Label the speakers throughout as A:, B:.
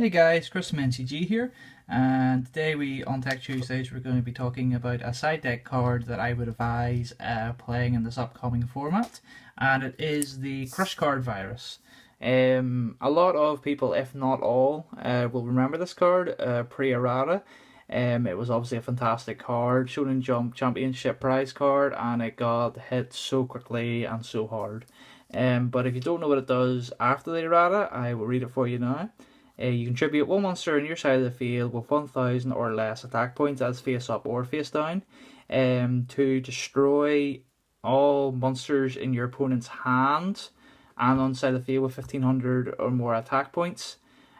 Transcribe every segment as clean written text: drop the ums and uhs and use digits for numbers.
A: Hey guys, Chris from NCG here, and today on Tech Tuesdays we're going to be talking about a side deck card that I would advise playing in this upcoming format, and it is the Crush card virus. A lot of people, if not all, will remember this card pre-errata. It was obviously a fantastic card, Shonen Jump Championship prize card, and it got hit so quickly and so hard. But if you don't know what it does after the errata, I will read it for you now. You contribute one monster on your side of the field with 1000 or less attack points as face up or face down to destroy all monsters in your opponent's hand and on side of the field with 1500 or more attack points.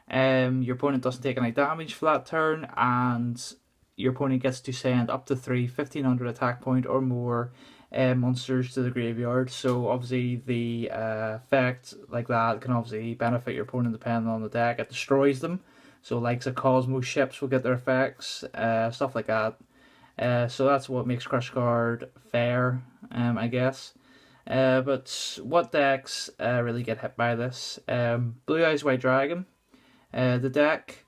A: Your opponent doesn't take any damage for that turn, and your opponent gets to send up to 3 1500 attack point or more monsters to the graveyard. So obviously the effect like that can obviously benefit your opponent depending on the deck. It destroys them, so like the Cosmos ships will get their effects, stuff like that. So that's what makes Crush card fair, I guess. But what decks really get hit by this? Blue Eyes White Dragon, the deck.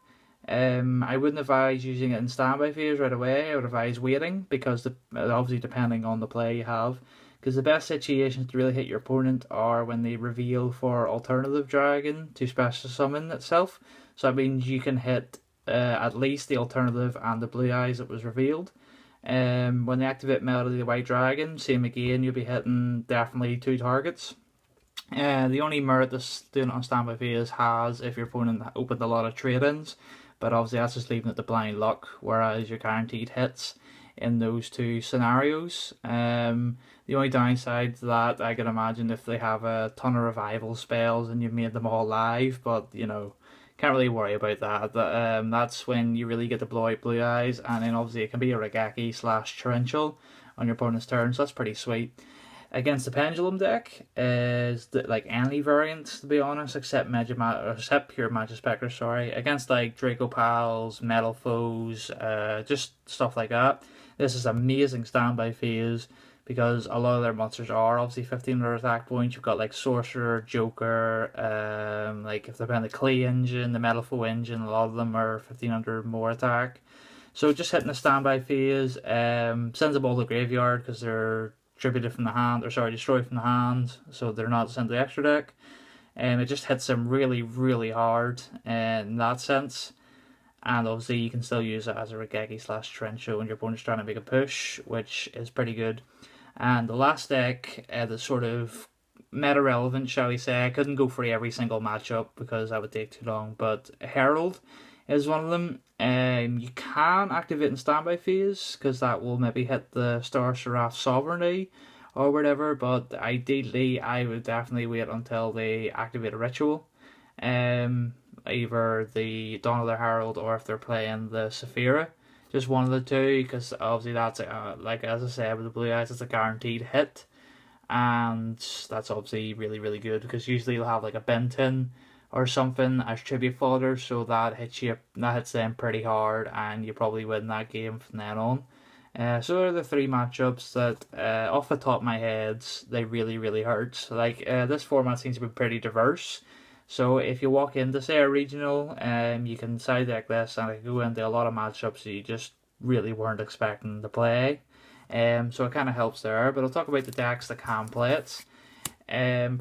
A: I wouldn't advise using it in standby phase right away. I would advise waiting, because obviously depending on the play you have, because the best situations to really hit your opponent are when they reveal for alternative dragon to special summon itself. So that means you can hit at least the alternative and the blue eyes that was revealed. When they activate Melody the White Dragon, same again, you'll be hitting definitely 2 targets. The only merit this doing it on standby phase has if your opponent opened a lot of trade-ins, but obviously that's just leaving it to blind luck, whereas you're guaranteed hits in those 2 scenarios. The only downside to that, I can imagine, if they have a ton of revival spells and you've made them all live, but you know, can't really worry about that. That's when you really get to blow out blue eyes, and then obviously it can be a Regaki / Torrential on your opponent's turn, so that's pretty sweet. Against the Pendulum deck is like any variant, to be honest, except pure Magispectre, sorry. Against like Draco Pals, Metal Foes, just stuff like that. This is amazing standby phase, because a lot of their monsters are obviously 1500 attack points. You've got like Sorcerer, Joker, like if they're playing the Clay engine, the Metal Foe engine, a lot of them are 1500 more attack. So just hitting the standby phase sends them all to the graveyard because they're destroyed from the hand, so they're not sent to the extra deck, and it just hits them really, really hard in that sense. And obviously you can still use it as a Regeki / Torrential when your opponent's trying to make a push, which is pretty good. And the last deck that's sort of meta relevant, shall we say, I couldn't go for every single matchup because that would take too long, but Herald is one of them. You can activate in standby phase, because that will maybe hit the Star Seraph Sovereignty or whatever, but ideally I would definitely wait until they activate a ritual. Either the Dawn of the Herald, or if they're playing the Saphira, just one of the two, because obviously that's like as I said with the blue eyes, it's a guaranteed hit, and that's obviously really, really good, because usually you'll have like a Benton or something as tribute fodder, so that hits them pretty hard, and you probably win that game from then on. So there are the 3 matchups that, off the top of my head, they really, really hurt. Like this format seems to be pretty diverse. So if you walk into, say, a regional, you can side deck this, and it can go into a lot of matchups that you just really weren't expecting to play. So it kind of helps there. But I'll talk about the decks that can play it.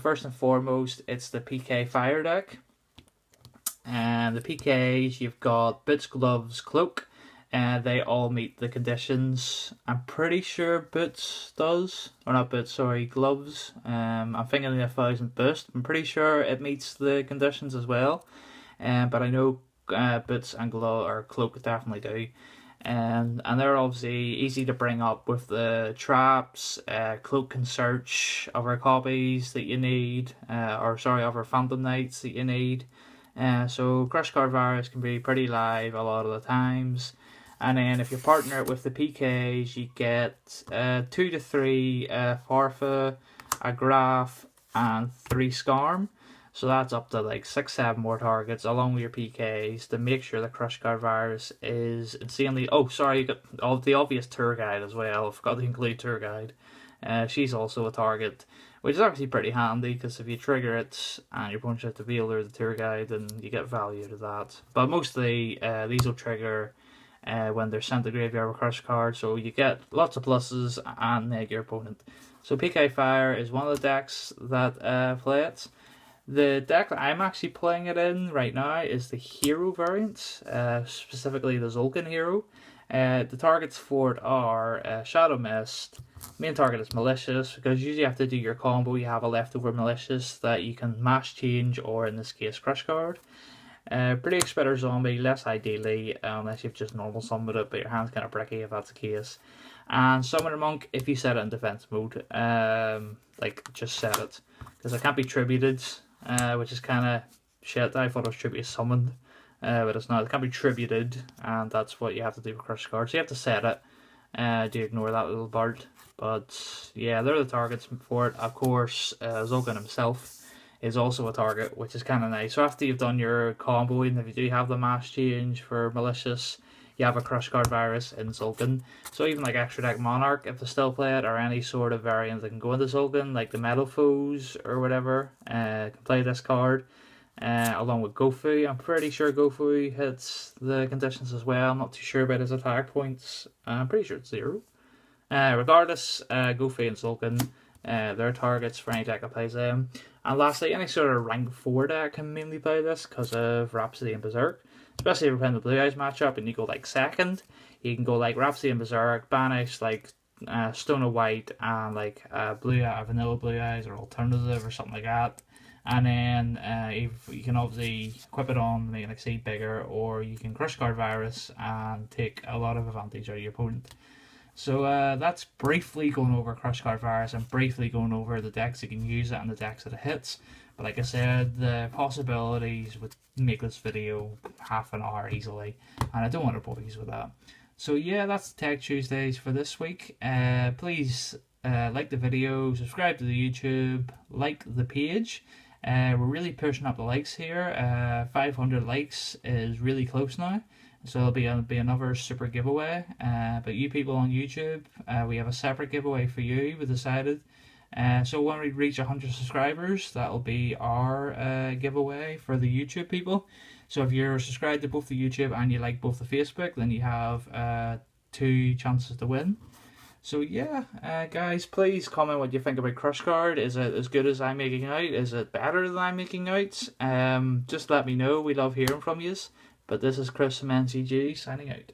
A: First and foremost, it's the PK Fire deck. And the PKs, you've got Boots, Gloves, Cloak, and they all meet the conditions. I'm pretty sure Boots does, or not Boots, sorry, Gloves. I'm thinking the 1000 boost. I'm pretty sure it meets the conditions as well. But I know Boots and Cloak definitely do. And they're obviously easy to bring up with the traps. Cloak can search other copies that you need, other Phantom Knights that you need. So Crush Card Virus can be pretty live a lot of the times. And then if you partner it with the PKs, you get 2 to 3 Farfa, a Graph, and 3 Scarm. So that's up to like 6-7 more targets along with your PKs to make sure the Crush Card Virus is insanely... Oh, sorry, you got the obvious Tour Guide as well. I forgot to include Tour Guide. She's also a target. which is actually pretty handy because if you trigger it and your opponent has the wheel or the tour guide, then you get value to that. But mostly these will trigger when they're sent to the graveyard with crush card, so you get lots of pluses and neg your opponent. So PK Fire is one of the decks that play it. The deck that I'm actually playing it in right now is the Hero variant, specifically the Zolkin Hero. The targets for it are Shadow Mist. Main target is Malicious, because usually you have to do your combo, you have a leftover Malicious that you can mash change, or in this case, Crush card. Pretty Expetter Zombie, less ideally, unless you've just normal summoned it, but your hand's kind of bricky if that's the case. And Summoner Monk, if you set it in defense mode, like just set it, because it can't be tributed, which is kind of shit. I thought it was tribute summoned, but it's not. It can't be tributed, and that's what you have to do with Crush card. So you have to set it. Do ignore that little part. But yeah, they're the targets for it. Of course, Zolkin himself is also a target, which is kind of nice. So after you've done your combo, and if you do have the mash change for Malicious, you have a Crush Card Virus in Zolkin. So even like Extra Deck Monarch, if they still play it, or any sort of variant that can go into Zolkin, like the Metal Foes or whatever, can play this card. Along with Gofu. I'm pretty sure Gofu hits the conditions as well. I'm not too sure about his attack points. I'm pretty sure it's 0. Regardless, Gofu and Zolkin, they're targets for any deck that plays them. And lastly, any sort of rank 4 deck can mainly play this because of Rhapsody and Berserk. Especially if you're playing the Blue Eyes matchup and you go like second, you can go like Rhapsody and Berserk, banish like Stone of White and like Vanilla Blue Eyes or Alternative or something like that. And then if you can obviously equip it on, make it exceed bigger, or you can Crush Card Virus and take a lot of advantage out of your opponent. So that's briefly going over Crush Card Virus and briefly going over the decks that can use it and the decks that it hits. But like I said, the possibilities would make this video half an hour easily, and I don't want to bore you with that. So yeah, that's Tech Tuesdays for this week. Please like the video, subscribe to the YouTube, like the page. We're really pushing up the likes here. 500 likes is really close now, so there'll be another super giveaway. But you people on YouTube, we have a separate giveaway for you. We decided. So when we reach 100 subscribers, that'll be our giveaway for the YouTube people. So if you're subscribed to both the YouTube and you like both the Facebook, then you have 2 chances to win. So yeah, guys, please comment what you think about Crush Card. Is it as good as I'm making out? Is it better than I'm making out? Just let me know. We love hearing from yous. But this is Chris from NCG signing out.